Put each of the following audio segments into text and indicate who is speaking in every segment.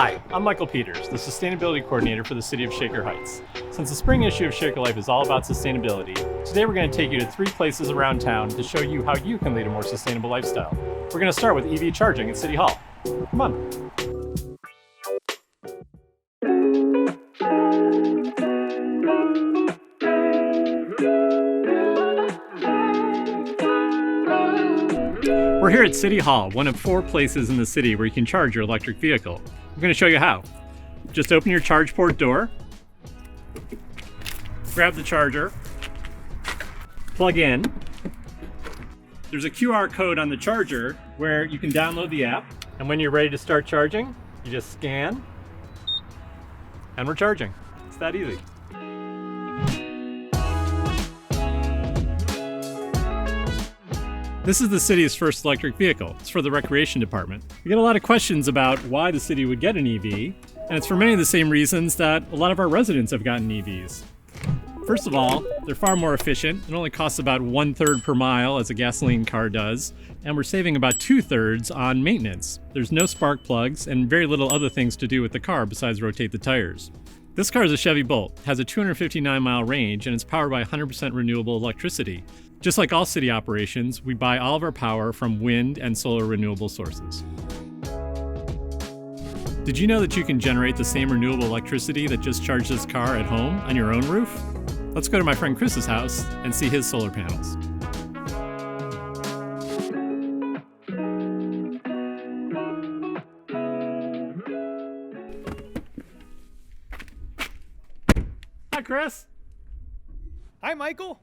Speaker 1: Hi, I'm Michael Peters, the Sustainability Coordinator for the City of Shaker Heights. Since the spring issue of Shaker Life is all about sustainability, today we're going to take you to 3 places around town to show you how you can lead a more sustainable lifestyle. We're going to start with EV charging at City Hall. Come on. We're here at City Hall, one of 4 places in the city where you can charge your electric vehicle. I'm going to show you how. Just open your charge port door, grab the charger, plug in. There's a QR code on the charger where you can download the app, and when you're ready to start charging, you just scan, and we're charging. It's that easy. This is the city's first electric vehicle. It's for the recreation department. We get a lot of questions about why the city would get an EV, and it's for many of the same reasons that a lot of our residents have gotten EVs. First of all, they're far more efficient. It only costs about 1/3 per mile as a gasoline car does, and we're saving about 2/3 on maintenance. There's no spark plugs and very little other things to do with the car besides rotate the tires. This car is a Chevy Bolt, has a 259-mile range, and it's powered by 100% renewable electricity. Just like all city operations, we buy all of our power from wind and solar renewable sources. Did you know that you can generate the same renewable electricity that just charged this car at home on your own roof? Let's go to my friend Chris's house and see his solar panels. Hi, Chris.
Speaker 2: Hi, Michael.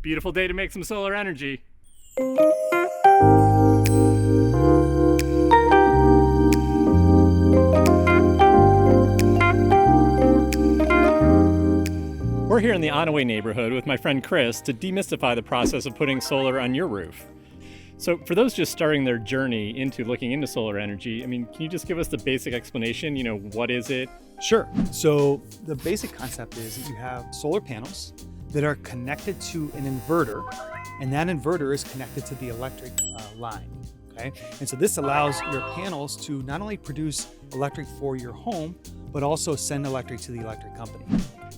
Speaker 1: Beautiful day to make some solar energy. We're here in the Onaway neighborhood with my friend Chris to demystify the process of putting solar on your roof. So for those just starting their journey into looking into solar energy, can you just give us the basic explanation? What is it?
Speaker 2: Sure. So the basic concept is that you have solar panels that are connected to an inverter, and that inverter is connected to the electric line. Okay, and so this allows your panels to not only produce electric for your home, but also send electric to the electric company.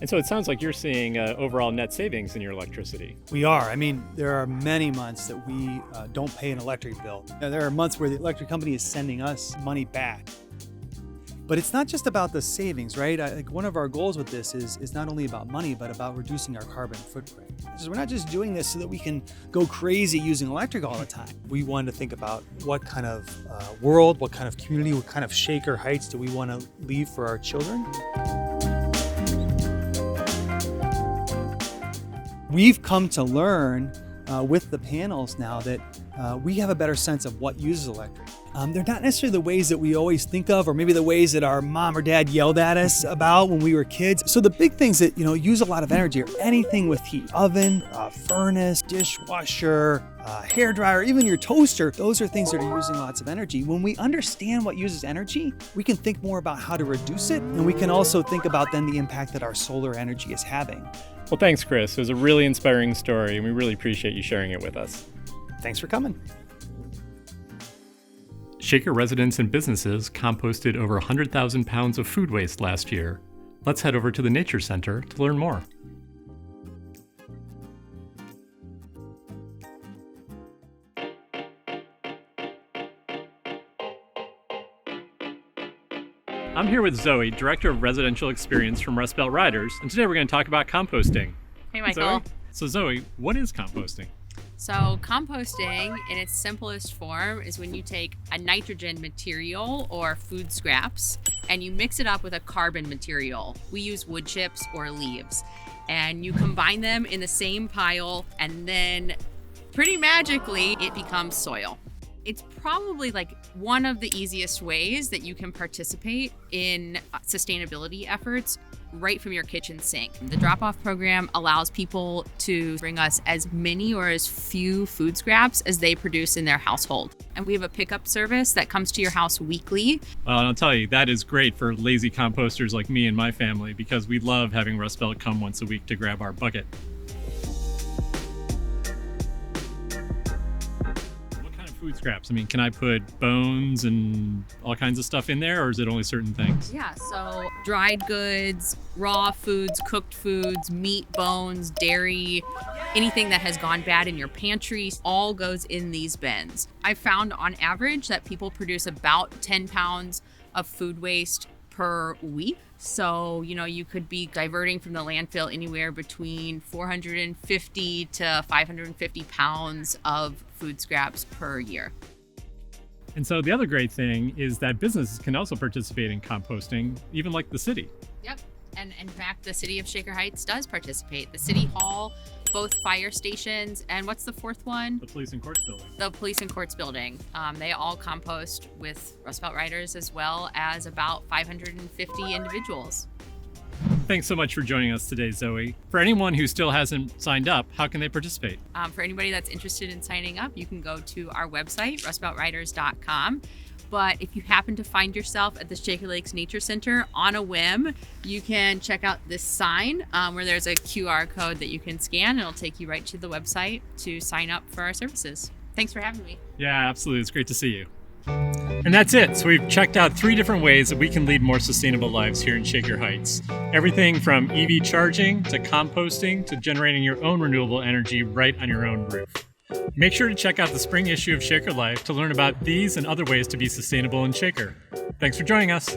Speaker 1: And so it sounds like you're seeing overall net savings in your electricity.
Speaker 2: We are. There are many months that we don't pay an electric bill. There are months where the electric company is sending us money back. But it's not just about the savings, right? One of our goals with this is not only about money, but about reducing our carbon footprint. So we're not just doing this so that we can go crazy using electric all the time. We wanted to think about what kind of world, what kind of community, what kind of Shaker Heights do we want to leave for our children? We've come to learn with the panels now that we have a better sense of what uses electric. They're not necessarily the ways that we always think of, or maybe the ways that our mom or dad yelled at us about when we were kids. So the big things that use a lot of energy are anything with heat: oven, furnace, dishwasher, hair dryer, even your toaster. Those are things that are using lots of energy. When we understand what uses energy, we can think more about how to reduce it, and we can also think about then the impact that our solar energy is having.
Speaker 1: Well, thanks, Chris. It was a really inspiring story, and we really appreciate you sharing it with us.
Speaker 2: Thanks for coming.
Speaker 1: Shaker residents and businesses composted over 100,000 pounds of food waste last year. Let's head over to the Nature Center to learn more. I'm here with Zoe, Director of Residential Experience from Rust Belt Riders, and today we're going to talk about composting.
Speaker 3: Hey, Michael.
Speaker 1: Zoe? So Zoe, what is composting?
Speaker 3: So composting in its simplest form is when you take a nitrogen material or food scraps and you mix it up with a carbon material. We use wood chips or leaves, and you combine them in the same pile, and then pretty magically it becomes soil. It's probably one of the easiest ways that you can participate in sustainability efforts right from your kitchen sink. The drop-off program allows people to bring us as many or as few food scraps as they produce in their household. And we have a pickup service that comes to your house weekly.
Speaker 1: Well, and I'll tell you, that is great for lazy composters like me and my family, because we love having Rust Belt come once a week to grab our bucket. food scraps? I mean, can I put bones and all kinds of stuff in there, or is it only certain things?
Speaker 3: Yeah, so dried goods, raw foods, cooked foods, meat, bones, dairy, anything that has gone bad in your pantry, all goes in these bins. I found on average that people produce about 10 pounds of food waste per week. So, you could be diverting from the landfill anywhere between 450 to 550 pounds of food scraps per year.
Speaker 1: And so the other great thing is that businesses can also participate in composting, even like the city.
Speaker 3: Yep. And in fact, the city of Shaker Heights does participate. The city hall, both fire stations, and what's the fourth one?
Speaker 1: The police and courts building.
Speaker 3: The police and courts building. They all compost with Rust Belt Riders, as well as about 550 individuals.
Speaker 1: Thanks so much for joining us today, Zoe. For anyone who still hasn't signed up, how can they participate?
Speaker 3: For anybody that's interested in signing up, you can go to our website, rustbeltriders.com. But if you happen to find yourself at the Shaker Lakes Nature Center on a whim, you can check out this sign where there's a QR code that you can scan. It'll take you right to the website to sign up for our services. Thanks for having me.
Speaker 1: Yeah, absolutely. It's great to see you. And that's it. So we've checked out 3 different ways that we can lead more sustainable lives here in Shaker Heights. Everything from EV charging to composting to generating your own renewable energy right on your own roof. Make sure to check out the spring issue of Shaker Life to learn about these and other ways to be sustainable in Shaker. Thanks for joining us.